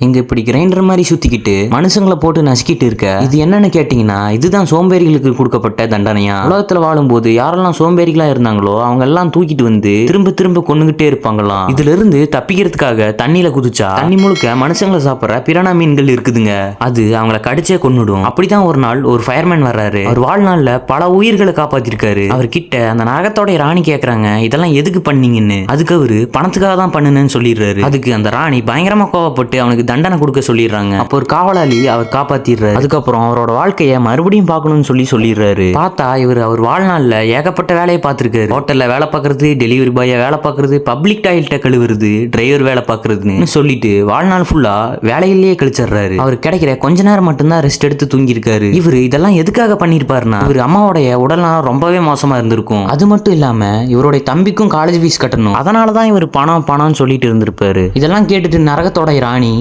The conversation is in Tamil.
இங்க இப்படி கிரைண்டர் மாதிரி சுத்திக்கிட்டு மனுஷங்களை போட்டு நசுக்கிட்டு இருக்க. இது என்னன்னு கேட்டீங்கன்னா, இதுதான் சோம்பேறிகளுக்கு கொடுக்கப்பட்ட தண்டனையா. உலகத்துல வாழும்போது யாரெல்லாம் சோம்பேறிகளா இருந்தாங்களோ அவங்க எல்லாம் தூக்கிட்டு வந்து திரும்ப திரும்ப கொண்டுகிட்டே இருப்பாங்களாம். இதுல இருந்து தப்பிக்கிறதுக்காக தண்ணியில குதிச்சா தண்ணி முழுக்க மனுஷங்களை சாப்பிடுற பிரானா மீன்கள் இருக்குதுங்க. அது அவங்கள கடிச்சே கொன்னுடும். அப்படிதான் ஒரு நாள் ஒரு ஃபயர்மேன் வர்றாரு. அவர் வாழ்நாள்ல பல உயிர்களை காப்பாத்திருக்காரு. அவர் கிட்ட அந்த நரகத்தோட ராணி கேக்குறாங்க, இதெல்லாம் எதுக்கு பண்ணீங்கன்னு. அதுக்கு அவரு பணத்துக்காக தான் பண்ணுன்னு சொல்லிடுறாரு. அதுக்கு அந்த ராணி பயங்கரமா கோவப்பட்டு அவனுக்கு தண்டனை கொடுக்க சொல்லிடுறாங்க. அப்போ ஒரு காவலாளி அவர் காப்பாத்திடுறாரு. அதுக்கப்புறம் அவரோட வாழ்க்கைய மறுபடியும் பார்க்கணும்னு சொல்லிடுறாரு. பார்த்தா இவர் அவர் வாழ்நாள்ல ஏகப்பட்ட வேலையை பார்த்திருக்காரு. ஹோட்டல்ல வேலை பார்க்கறது, டெலிவரி பாயா வேலை பார்க்கறது, பப்ளிக் டாய்லெட்ட கழுவுறது, டிரைவர் வேலை பார்க்கறதுன்னு சொல்லிட்டு வாழ்நாள் ஃபுல்லா வேலையிலேயே கழிச்சிடுறாரு. அவர் கிடைக்கிற கொஞ்ச நேரம் மட்டும்தான் ரெஸ்ட் எடுத்து தூங்கி இருக்காரு. இவர் இதெல்லாம் எதுக்காக பண்ணிருப்பாருன்னா, இவர் அம்மாவோடைய உடல்நலம் ரொம்பவே மோசமா இருந்திருக்கும். அது மட்டும் இல்லாம இவருடைய தம்பிக்கும் காலேஜ் ஃபீஸ் கட்டணும். அதனாலதான் இவர் பணம்னு சொல்லிட்டு இருந்திருப்பாரு. இதெல்லாம் கேட்டுட்டு நரகத்தோட ராணி